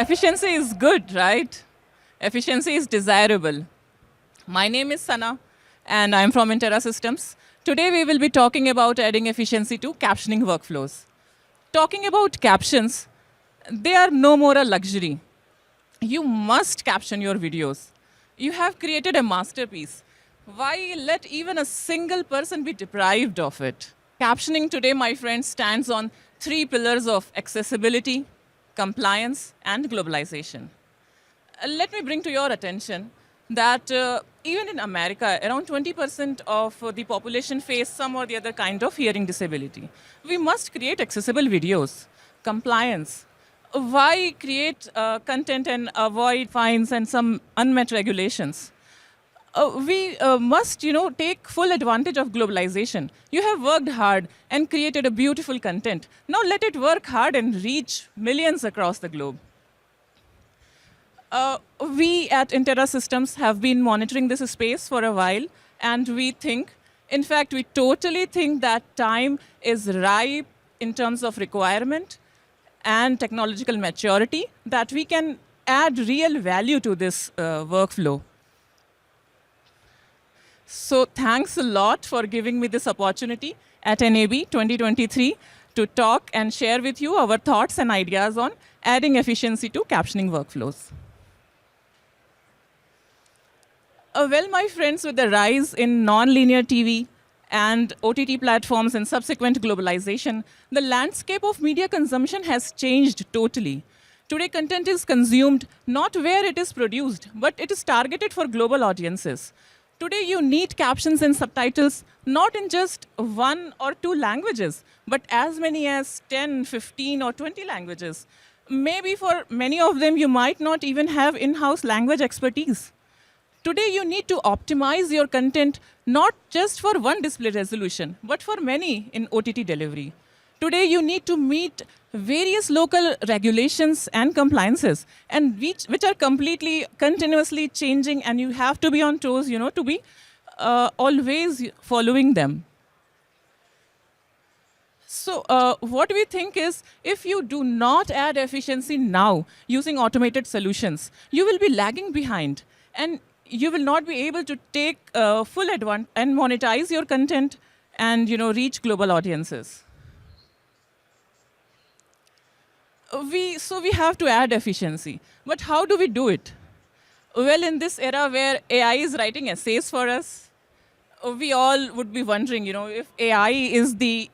Efficiency is good, right? Efficiency is desirable. My name is Sana, and I'm from Intera Systems. Today, we will be talking about adding efficiency to captioning workflows. Talking about captions, they are no more a luxury. You must caption your videos. You have created a masterpiece. Why let even a single person be deprived of it? Captioning today, my friends, stands on three pillars of accessibility, compliance, and globalization. Let me bring to your attention that even in America, around 20% of the population face some or the other kind of hearing disability. We must create accessible videos, compliance. Why create content and avoid fines and some unmet regulations? We must, take full advantage of globalization. You have worked hard and created a beautiful content. Now let it work hard and reach millions across the globe. We at Intera Systems have been monitoring this space for a while, and we think, in fact, we totally think that time is ripe in terms of requirement and technological maturity that we can add real value to this workflow. So thanks a lot for giving me this opportunity at NAB 2023 to talk and share with you our thoughts and ideas on adding efficiency to captioning workflows. Well, my friends, with the rise in non-linear TV and OTT platforms and subsequent globalization, the landscape of media consumption has changed totally. Today, content is consumed not where it is produced, but it is targeted for global audiences. Today, you need captions and subtitles not in just one or two languages, but as many as 10, 15, or 20 languages. Maybe for many of them, you might not even have in-house language expertise. Today, you need to optimize your content not just for one display resolution, but for many in OTT delivery. Today, you need to meet various local regulations and compliances, and which are completely, continuously changing, and you have to be on toes, to be always following them. So what we think is, if you do not add efficiency now using automated solutions, you will be lagging behind, and you will not be able to take full advantage and monetize your content and reach global audiences. So we have to add efficiency. But how do we do it? Well, in this era where AI is writing essays for us, we all would be wondering, if AI is the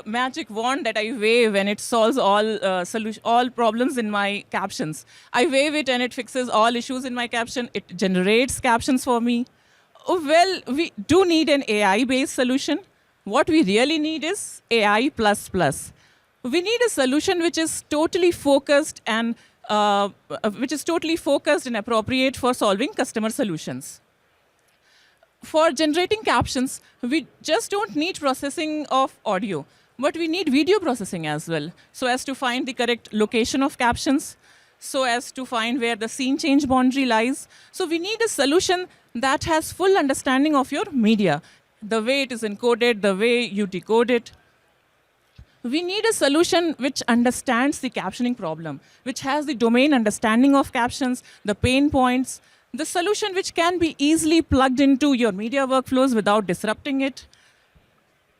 magic wand that I wave and it solves all problems in my captions. I wave it and it fixes all issues in my caption. It generates captions for me. Well, we do need an AI-based solution. What we really need is AI++. We need a solution which is totally focused and appropriate for solving customer solutions. For generating captions, we just don't need processing of audio, but we need video processing as well, so as to find the correct location of captions, so as to find where the scene change boundary lies. So we need a solution that has full understanding of your media, the way it is encoded, the way you decode it. We need a solution which understands the captioning problem, which has the domain understanding of captions, the pain points, the solution which can be easily plugged into your media workflows without disrupting it.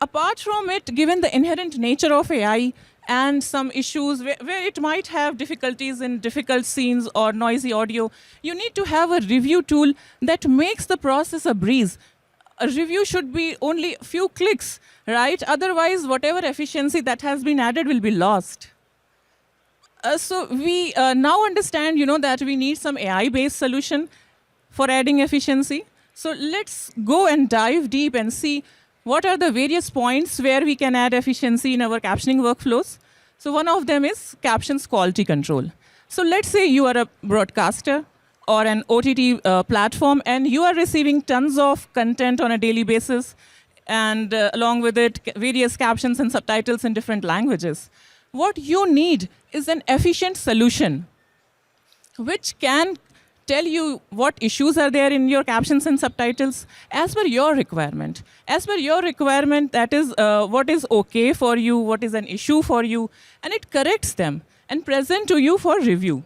Apart from it, given the inherent nature of AI and some issues where it might have difficulties in difficult scenes or noisy audio, you need to have a review tool that makes the process a breeze. A review should be only a few clicks, right? Otherwise, whatever efficiency that has been added will be lost. So we now understand, that we need some AI-based solution for adding efficiency. So let's go and dive deep and see what are the various points where we can add efficiency in our captioning workflows. So one of them is captions quality control. So let's say you are a broadcaster or an OTT platform, and you are receiving tons of content on a daily basis, and along with it, various captions and subtitles in different languages. What you need is an efficient solution which can tell you what issues are there in your captions and subtitles as per your requirement. As per your requirement, that is what is okay for you, what is an issue for you, and it corrects them and present to you for review.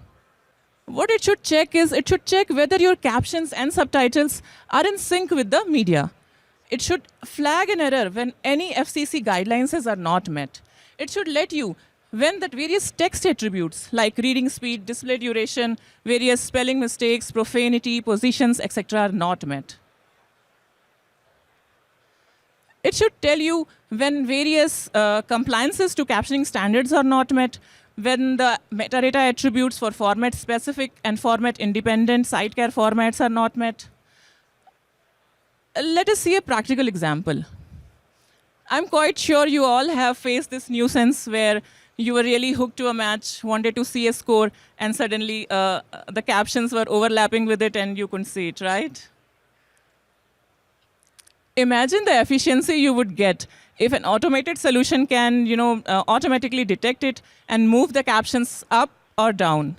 What it should check is, it should check whether your captions and subtitles are in sync with the media. It should flag an error when any FCC guidelines are not met. It should let you when that various text attributes like reading speed, display duration, various spelling mistakes, profanity, positions, etc. are not met. It should tell you when various compliances to captioning standards are not met, when the metadata attributes for format-specific and format-independent sidecar formats are not met. Let us see a practical example. I'm quite sure you all have faced this nuisance where you were really hooked to a match, wanted to see a score, and suddenly the captions were overlapping with it and you couldn't see it, right? Imagine the efficiency you would get if an automated solution can, automatically detect it and move the captions up or down.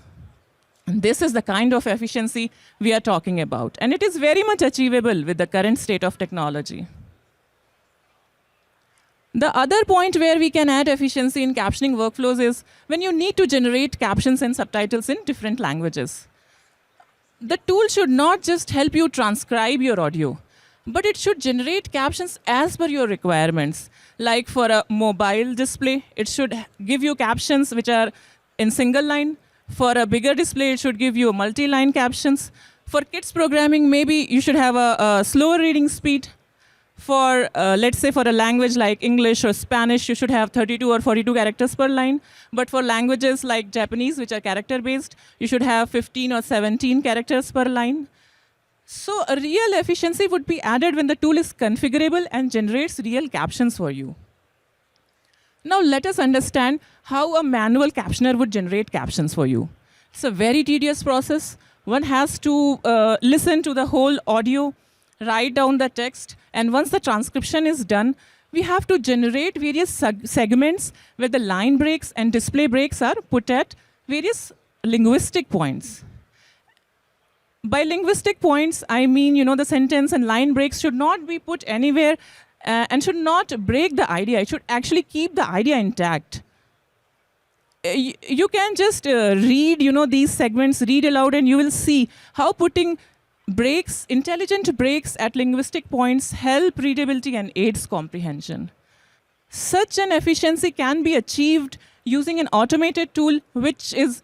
And this is the kind of efficiency we are talking about. And it is very much achievable with the current state of technology. The other point where we can add efficiency in captioning workflows is when you need to generate captions and subtitles in different languages. The tool should not just help you transcribe your audio, but it should generate captions as per your requirements. Like for a mobile display, it should give you captions which are in single line. For a bigger display, it should give you multi-line captions. For kids programming, maybe you should have a slower reading speed. For, let's say, for a language like English or Spanish, you should have 32 or 42 characters per line. But for languages like Japanese, which are character-based, you should have 15 or 17 characters per line. So a real efficiency would be added when the tool is configurable and generates real captions for you. Now let us understand how a manual captioner would generate captions for you. It's a very tedious process. One has to listen to the whole audio, write down the text, and once the transcription is done, we have to generate various segments where the line breaks and display breaks are put at various linguistic points. By linguistic points, I mean, the sentence and line breaks should not be put anywhere and should not break the idea. It should actually keep the idea intact. You can just read, these segments, read aloud, and you will see how putting breaks, intelligent breaks at linguistic points help readability and aids comprehension. Such an efficiency can be achieved using an automated tool which is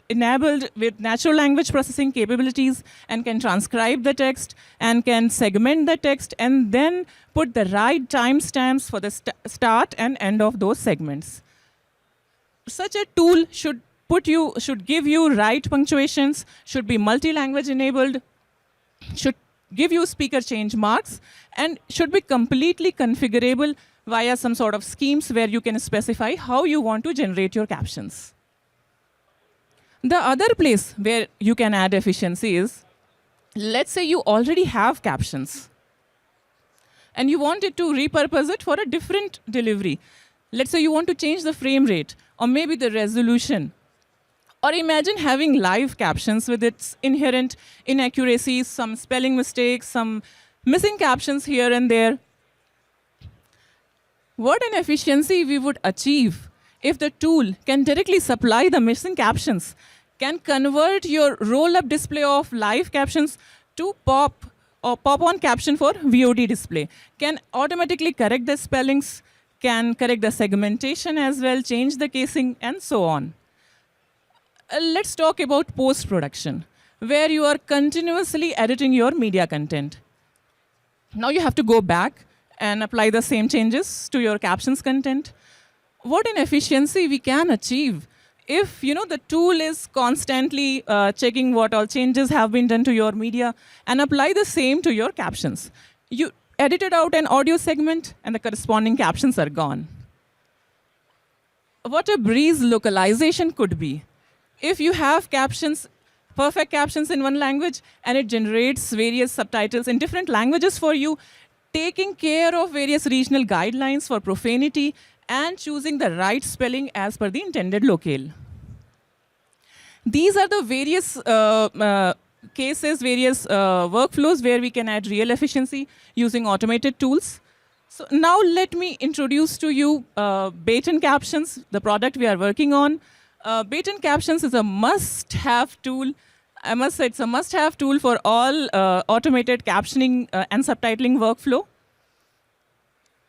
enabled with natural language processing capabilities and can transcribe the text and can segment the text and then put the right timestamps for the start and end of those segments. Such a tool should give you right punctuations, should be multi-language enabled, should give you speaker change marks, and should be completely configurable via some sort of schemes where you can specify how you want to generate your captions. The other place where you can add efficiency is, let's say you already have captions and you wanted to repurpose it for a different delivery. Let's say you want to change the frame rate or maybe the resolution. Or imagine having live captions with its inherent inaccuracies, some spelling mistakes, some missing captions here and there. What an efficiency we would achieve if the tool can directly supply the missing captions, can convert your roll-up display of live captions to pop-on caption for VOD display, can automatically correct the spellings, can correct the segmentation as well, change the casing, and so on. Let's talk about post-production, where you are continuously editing your media content. Now you have to go back and apply the same changes to your captions content. What an efficiency we can achieve if the tool is constantly checking what all changes have been done to your media and apply the same to your captions. You edited out an audio segment and the corresponding captions are gone. What a breeze localization could be. If you have captions, perfect captions in one language, and it generates various subtitles in different languages for you, taking care of various regional guidelines for profanity, and choosing the right spelling as per the intended locale. These are the various cases, various workflows where we can add real efficiency using automated tools. So now let me introduce to you BATON Captions, the product we are working on. BATON Captions is a must-have tool. I must say it's a must-have tool for all automated captioning and subtitling workflow.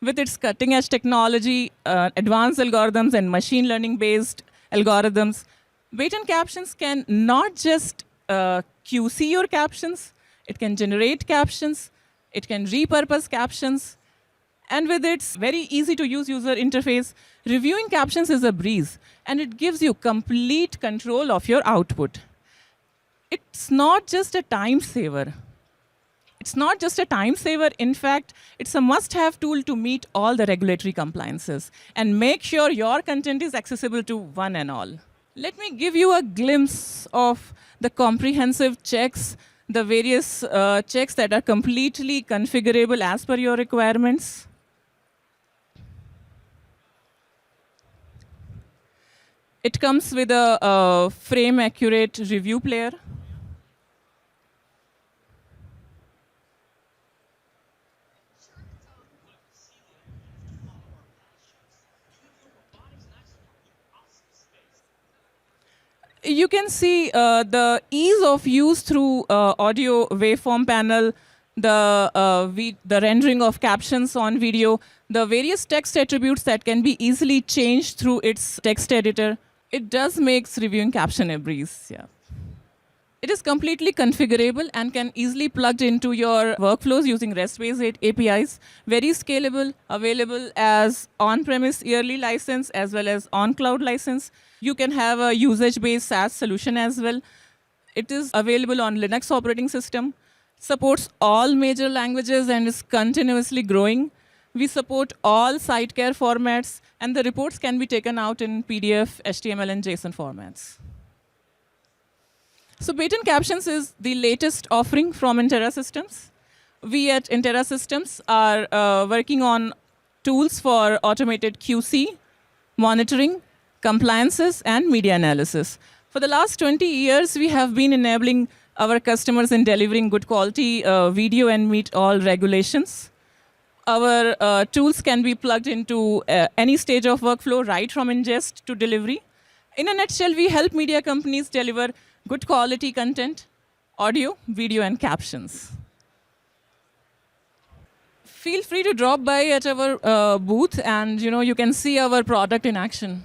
With its cutting-edge technology, advanced algorithms, and machine learning-based algorithms, BATON Captions can not just QC your captions, it can generate captions, it can repurpose captions, and with its very easy to use user interface, reviewing captions is a breeze, and it gives you complete control of your output. It's not just a time saver. It's not just a time saver. In fact, it's a must-have tool to meet all the regulatory compliances and make sure your content is accessible to one and all. Let me give you a glimpse of the comprehensive checks, the various checks that are completely configurable as per your requirements. It comes with a frame-accurate review player. You can see the ease of use through audio waveform panel, the rendering of captions on video, the various text attributes that can be easily changed through its text editor. It does make reviewing caption a breeze. Yeah. It is completely configurable and can easily plugged into your workflows using REST-based APIs. Very scalable, available as on-premise yearly license as well as on-cloud license. You can have a usage-based SaaS solution as well. It is available on Linux operating system, supports all major languages and is continuously growing. We support all sidecar formats, and the reports can be taken out in PDF, HTML, and JSON formats. So BATON Captions is the latest offering from Intera Systems. We at Intera Systems are working on tools for automated QC, monitoring, compliances, and media analysis. For the last 20 years, we have been enabling our customers in delivering good quality video and meet all regulations. Our tools can be plugged into any stage of workflow, right from ingest to delivery. In a nutshell, we help media companies deliver good quality content, audio, video, and captions. Feel free to drop by at our booth, and you can see our product in action.